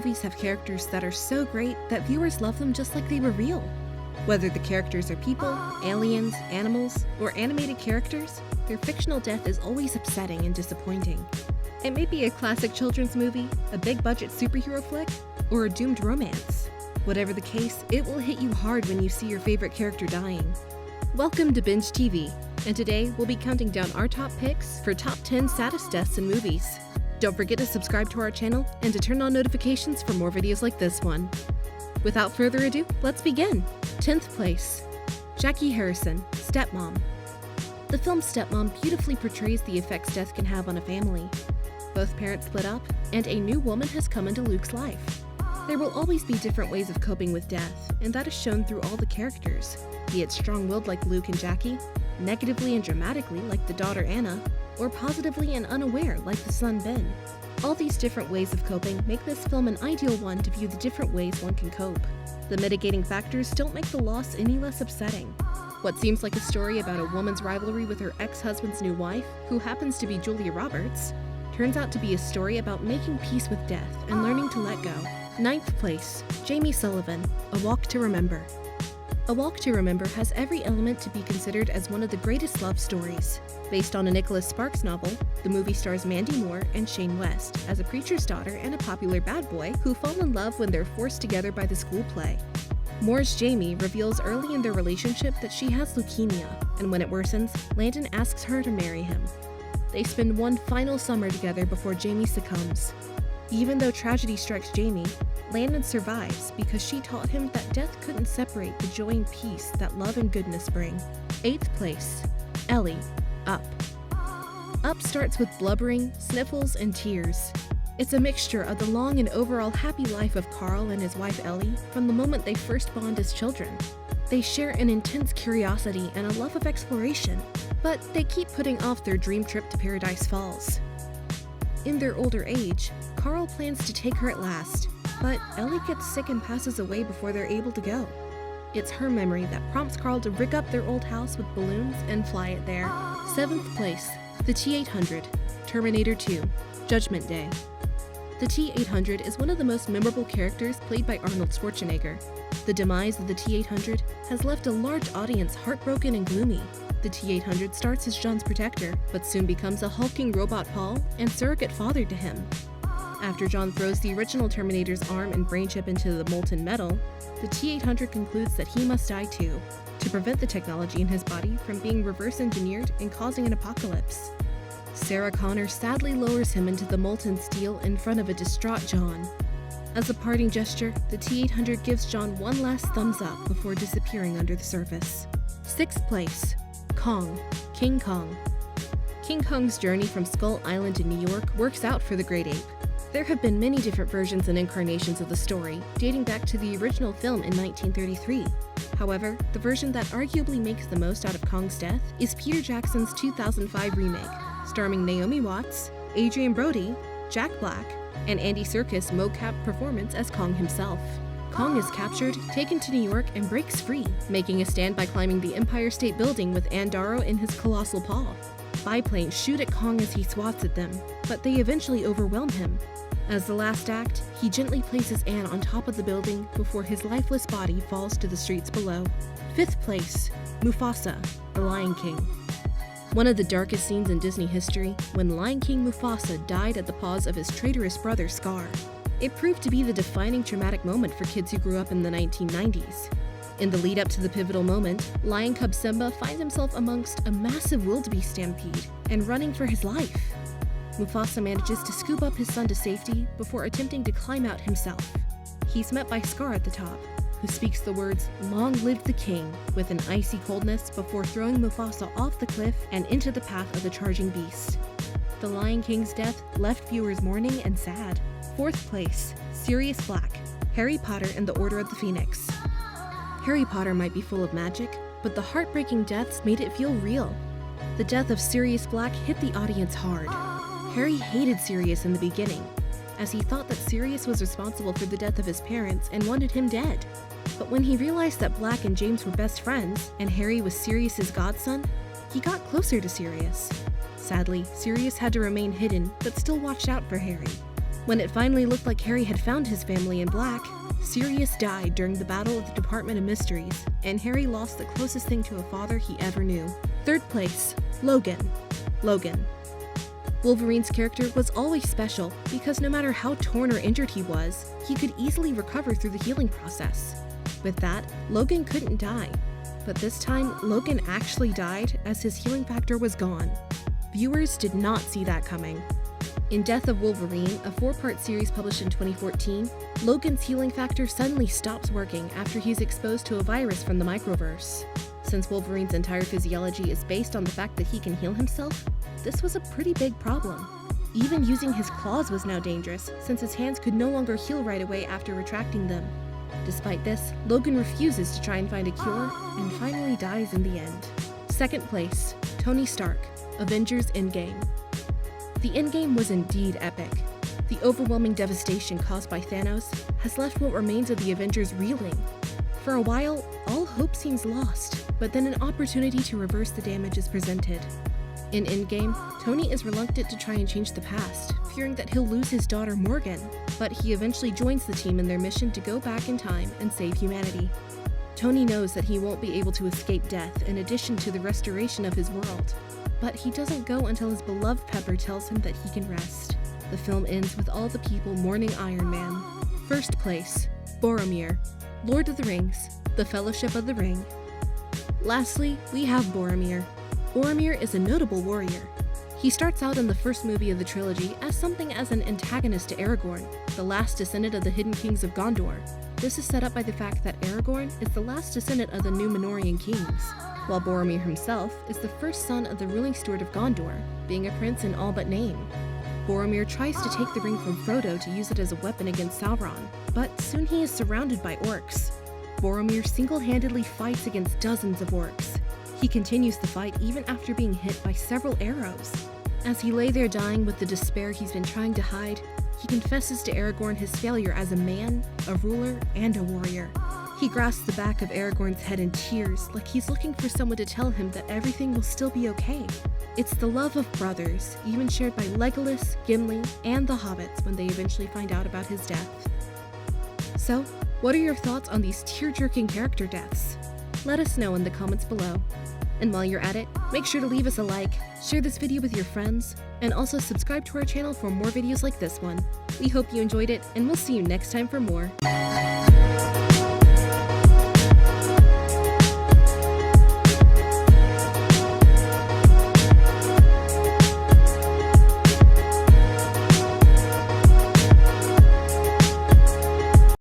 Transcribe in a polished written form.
movies have characters that are so great that viewers love them just like they were real. Whether the characters are people, aliens, animals, or animated characters, their fictional death is always upsetting and disappointing. It may be a classic children's movie, a big-budget superhero flick, or a doomed romance. Whatever the case, it will hit you hard when you see your favorite character dying. Welcome to Binge TV, and today we'll be counting down our top picks for top 10 saddest deaths in movies. Don't forget to subscribe to our channel and to turn on notifications for more videos like this one. Without further ado, let's begin. 10th place, Jackie Harrison, Stepmom. The film Stepmom beautifully portrays the effects death can have on a family. Both parents split up, and a new woman has come into Luke's life. There will always be different ways of coping with death, and that is shown through all the characters, be it strong-willed like Luke and Jackie, negatively and dramatically like the daughter Anna, or positively and unaware like the son Ben. All these different ways of coping make this film an ideal one to view the different ways one can cope. The mitigating factors don't make the loss any less upsetting. What seems like a story about a woman's rivalry with her ex-husband's new wife, who happens to be Julia Roberts, turns out to be a story about making peace with death and learning to let go. 9th place, Jamie Sullivan, A Walk to Remember. A Walk to Remember has every element to be considered as one of the greatest love stories. Based on a Nicholas Sparks novel, the movie stars Mandy Moore and Shane West as a preacher's daughter and a popular bad boy who fall in love when they're forced together by the school play. Moore's Jamie reveals early in their relationship that she has leukemia, and when it worsens, Landon asks her to marry him. They spend one final summer together before Jamie succumbs. Even though tragedy strikes Jamie, Landon survives because she taught him that death couldn't separate the joy and peace that love and goodness bring. 8th place, Ellie, Up. Up starts with blubbering, sniffles, and tears. It's a mixture of the long and overall happy life of Carl and his wife Ellie from the moment they first bond as children. They share an intense curiosity and a love of exploration, but they keep putting off their dream trip to Paradise Falls. In their older age, Carl plans to take her at last, but Ellie gets sick and passes away before they're able to go. It's her memory that prompts Carl to rig up their old house with balloons and fly it there. 7th place, the T-800, Terminator 2, Judgment Day. The T-800 is one of the most memorable characters played by Arnold Schwarzenegger. The demise of the T-800 has left a large audience heartbroken and gloomy. The T-800 starts as John's protector, but soon becomes a hulking robot Paul and surrogate father to him. After John throws the original Terminator's arm and brain chip into the molten metal, the T-800 concludes that he must die too, to prevent the technology in his body from being reverse-engineered and causing an apocalypse. Sarah Connor sadly lowers him into the molten steel in front of a distraught John. As a parting gesture, the T-800 gives John one last thumbs up before disappearing under the surface. 6th place, Kong, King Kong. King Kong's journey from Skull Island to New York works out for the great ape. There have been many different versions and incarnations of the story, dating back to the original film in 1933. However, the version that arguably makes the most out of Kong's death is Peter Jackson's 2005 remake, starring Naomi Watts, Adrian Brody, Jack Black, and Andy Serkis' mocap performance as Kong himself. Kong is captured, taken to New York, and breaks free, making a stand by climbing the Empire State Building with Ann Darrow in his colossal paw. Biplanes shoot at Kong as he swats at them, but they eventually overwhelm him. As the last act, he gently places Anne on top of the building before his lifeless body falls to the streets below. 5th place, Mufasa, The Lion King. One of the darkest scenes in Disney history, when Lion King Mufasa died at the paws of his traitorous brother Scar. It proved to be the defining traumatic moment for kids who grew up in the 1990s. In the lead up to the pivotal moment, lion cub Simba finds himself amongst a massive wildebeest stampede and running for his life. Mufasa manages to scoop up his son to safety before attempting to climb out himself. He's met by Scar at the top, who speaks the words, "Long live the king," with an icy coldness before throwing Mufasa off the cliff and into the path of the charging beast. The Lion King's death left viewers mourning and sad. 4th place, Sirius Black, Harry Potter and the Order of the Phoenix. Harry Potter might be full of magic, but the heartbreaking deaths made it feel real. The death of Sirius Black hit the audience hard. Harry hated Sirius in the beginning, as he thought that Sirius was responsible for the death of his parents and wanted him dead. But when he realized that Black and James were best friends, and Harry was Sirius's godson, he got closer to Sirius. Sadly, Sirius had to remain hidden, but still watched out for Harry. When it finally looked like Harry had found his family in black, Sirius died during the Battle of the Department of Mysteries, and Harry lost the closest thing to a father he ever knew. Third place, Logan. Wolverine's character was always special because no matter how torn or injured he was, he could easily recover through the healing process. With that, Logan couldn't die. But this time, Logan actually died as his healing factor was gone. Viewers did not see that coming. In Death of Wolverine, a 4-part series published in 2014, Logan's healing factor suddenly stops working after he's exposed to a virus from the microverse. Since Wolverine's entire physiology is based on the fact that he can heal himself, this was a pretty big problem. Even using his claws was now dangerous, since his hands could no longer heal right away after retracting them. Despite this, Logan refuses to try and find a cure, and finally dies in the end. Second place, Tony Stark, Avengers Endgame. The Endgame was indeed epic. The overwhelming devastation caused by Thanos has left what remains of the Avengers reeling. For a while, all hope seems lost, but then an opportunity to reverse the damage is presented. In Endgame, Tony is reluctant to try and change the past, fearing that he'll lose his daughter Morgan, but he eventually joins the team in their mission to go back in time and save humanity. Tony knows that he won't be able to escape death in addition to the restoration of his world, but he doesn't go until his beloved Pepper tells him that he can rest. The film ends with all the people mourning Iron Man. First place, Boromir, Lord of the Rings, The Fellowship of the Ring. Lastly, we have Boromir. Boromir is a notable warrior. He starts out in the first movie of the trilogy as something as an antagonist to Aragorn, the last descendant of the Hidden Kings of Gondor. This is set up by the fact that Aragorn is the last descendant of the Númenórean kings, while Boromir himself is the first son of the ruling steward of Gondor, being a prince in all but name. Boromir tries to take the ring from Frodo to use it as a weapon against Sauron, but soon he is surrounded by orcs. Boromir single-handedly fights against dozens of orcs. He continues the fight even after being hit by several arrows. As he lay there dying with the despair he's been trying to hide, he confesses to Aragorn his failure as a man, a ruler, and a warrior. He grasps the back of Aragorn's head in tears, like he's looking for someone to tell him that everything will still be okay. It's the love of brothers, even shared by Legolas, Gimli, and the hobbits when they eventually find out about his death. So, what are your thoughts on these tear-jerking character deaths? Let us know in the comments below. And while you're at it, make sure to leave us a like, share this video with your friends, and also subscribe to our channel for more videos like this one. We hope you enjoyed it, and we'll see you next time for more.